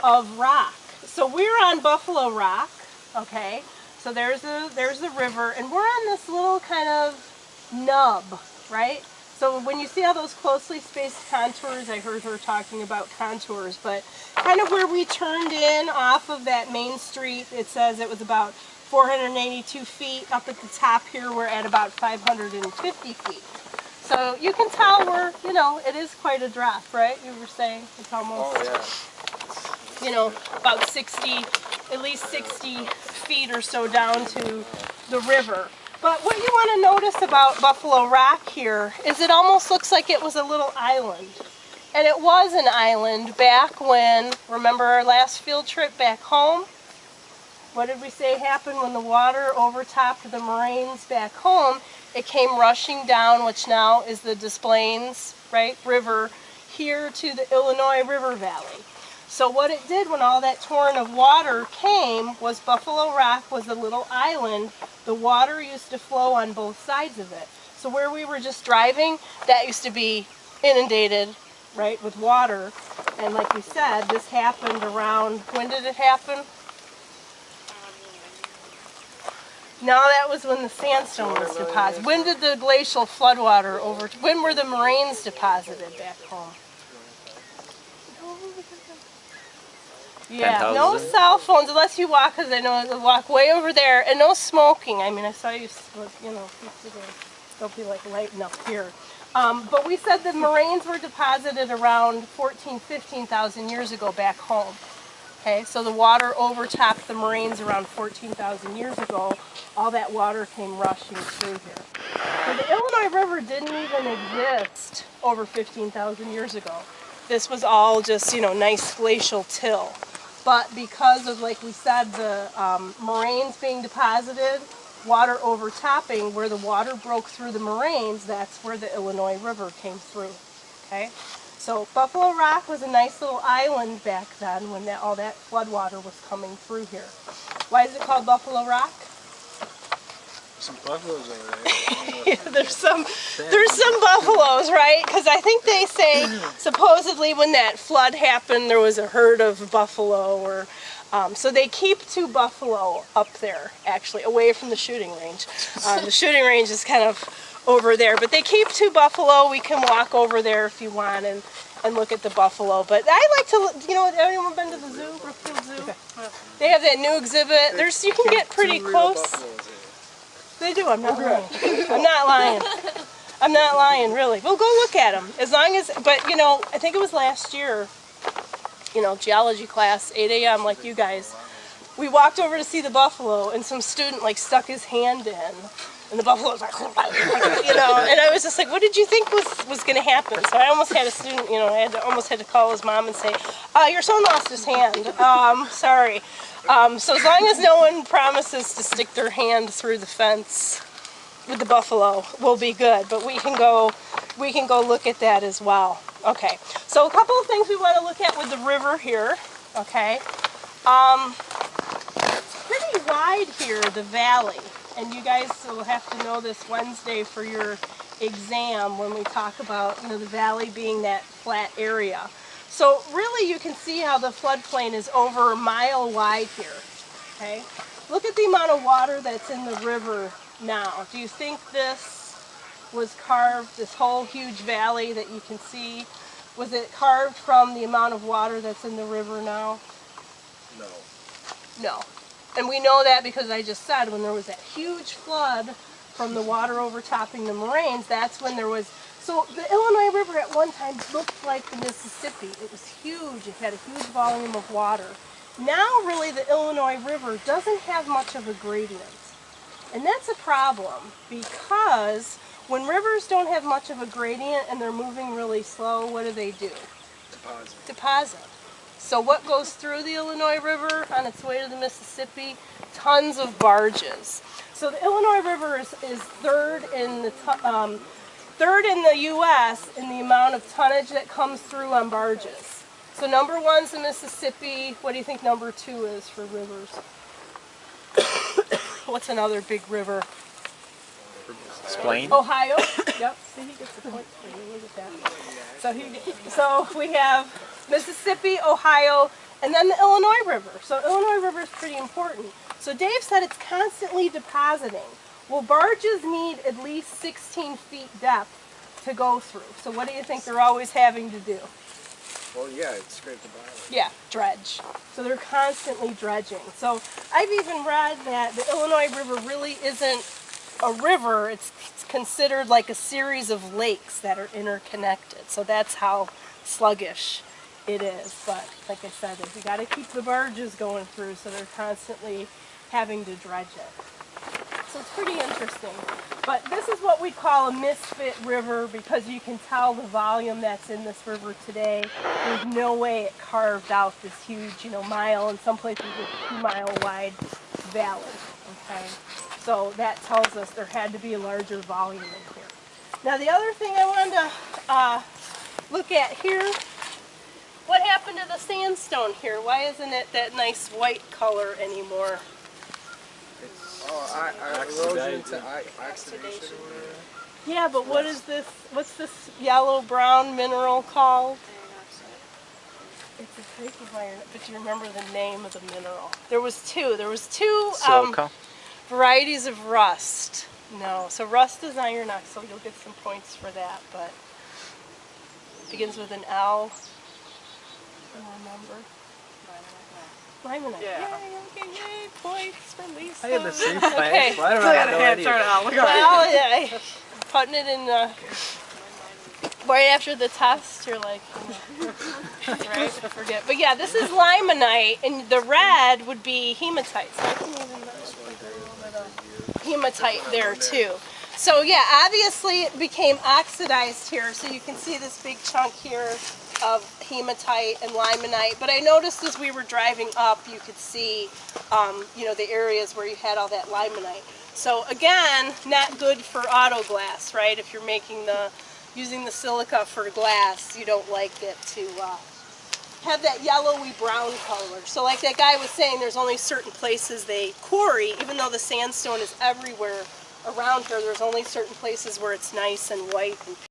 of rock. So we're on Buffalo Rock, okay? So there's the river, and we're on this little kind of nub, right? So when you see all those closely spaced contours, I heard her talking about contours, but kind of where we turned in off of that main street, it says it was about 482 feet. Up at the top here, we're at about 550 feet. So you can tell we're, you know, it is quite a drop, right? You were saying it's almost, you know, about 60, at least 60 feet or so down to the river. But what you want to notice about Buffalo Rock here is it almost looks like it was a little island. And it was an island back when, remember our last field trip back home? What did we say happened when the water overtopped the moraines back home? It came rushing down, which now is the Des Plaines, right, river, here to the Illinois River Valley. So what it did when all that torrent of water came was Buffalo Rock was a little island. The water used to flow on both sides of it. So where we were just driving, that used to be inundated, right, with water. And like we said, this happened around, when did it happen? No, that was when the sandstone was deposited. When did the glacial floodwater when were the moraines deposited back home? Yeah, no cell phones unless you walk, because I know you walk way over there, and no smoking. I mean, I saw you, you know, don't be like lighting up here. But we said the moraines were deposited around 15,000 years ago back home. Okay, so the water overtopped the moraines around 14,000 years ago. All that water came rushing through here. So the Illinois River didn't even exist over 15,000 years ago. This was all just, you know, nice glacial till. But because of, like we said, the moraines being deposited, water overtopping, where the water broke through the moraines, that's where the Illinois River came through. Okay? So Buffalo Rock was a nice little island back then when all that floodwater was coming through here. Why is it called Buffalo Rock? Some buffaloes over there. Yeah, there's some buffaloes, right? Because I think they say supposedly when that flood happened there was a herd of buffalo, or so they keep 2 buffalo up there, actually, away from the shooting range. The shooting range is kind of over there, but they keep 2 buffalo. We can walk over there if you want and look at the buffalo. But I like to, you know, anyone been to the zoo, Brookfield Zoo? They have that new exhibit. There's, you can get pretty close. They do. I'm not lying. I'm not lying. I'm not lying, really. We'll go look at them. As long as, but you know, I think it was last year, you know, geology class, 8 a.m. like you guys. We walked over to see the buffalo, and some student like stuck his hand in, and the buffalo was like, you know, and I was just like, what did you think was going to happen? So I almost had a student, you know, almost had to call his mom and say, your son lost his hand. Sorry. So as long as no one promises to stick their hand through the fence with the buffalo, we'll be good. But we can go look at that as well. Okay. So a couple of things we want to look at with the river here. Okay. It's pretty wide here, the valley, and you guys will have to know this Wednesday for your exam when we talk about, you know, the valley being that flat area. So really you can see how the floodplain is over a mile wide here, okay? Look at the amount of water that's in the river now. Do you think this was carved, this whole huge valley that you can see, was it carved from the amount of water that's in the river now? No. No. And we know that because I just said when there was that huge flood from the water overtopping the moraines, that's when there was. So the Illinois River at one time looked like the Mississippi. It was huge. It had a huge volume of water. Now really the Illinois River doesn't have much of a gradient. And that's a problem because when rivers don't have much of a gradient and they're moving really slow, what do? Deposit. So what goes through the Illinois River on its way to the Mississippi? Tons of barges. So the Illinois River is third in the U.S. in the amount of tonnage that comes through on barges. So number 1's the Mississippi. What do you think number 2 is for rivers? What's another big river? Explain. Ohio. Yep. See, he gets the point for you. Look at that. So we have Mississippi, Ohio, And then the Illinois River. So Illinois River is pretty important. So Dave said it's constantly depositing. Well, barges need at least 16 feet depth to go through. So what do you think they're always having to do? Well, yeah, it scraped the bottom. Yeah, dredge. So they're constantly dredging. So I've even read that the Illinois River really isn't a river. It's considered like a series of lakes that are interconnected. So that's how sluggish it is. But like I said, we got to keep the barges going through, so they're constantly having to dredge it. So it's pretty interesting. But this is what we call a misfit river because you can tell the volume that's in this river today. There's no way it carved out this huge, mile, in some places a 2-mile wide valley. Okay, so that tells us there had to be a larger volume in here. Now the other thing I wanted to look at here, what happened to the sandstone here? Why isn't it that nice white color anymore? Erosion to oxidation. Yeah, but what is this? What's this yellow-brown mineral called? It's a type of iron, but do you remember the name of the mineral? There was two. There was two Silica. varieties of rust. No, so rust is iron oxide. You'll get some points for that, but it begins with an L. I don't remember. Limonite. Yeah. Yay, okay, yay, points for Lisa. I had the same Okay. plans, but I don't have no idea. Well, yeah, putting it in right after the test, you're like, right, I forget. But yeah, this is limonite, and the red would be hematite. So I can even put a little bit of hematite there too. So yeah, obviously it became oxidized here, so you can see this big chunk here of hematite and limonite. But I noticed as we were driving up, you could see, the areas where you had all that limonite. So again, not good for auto glass, right? If you're using the silica for glass, you don't like it to have that yellowy brown color. So like that guy was saying, there's only certain places they quarry, even though the sandstone is everywhere around here, there's only certain places where it's nice and white and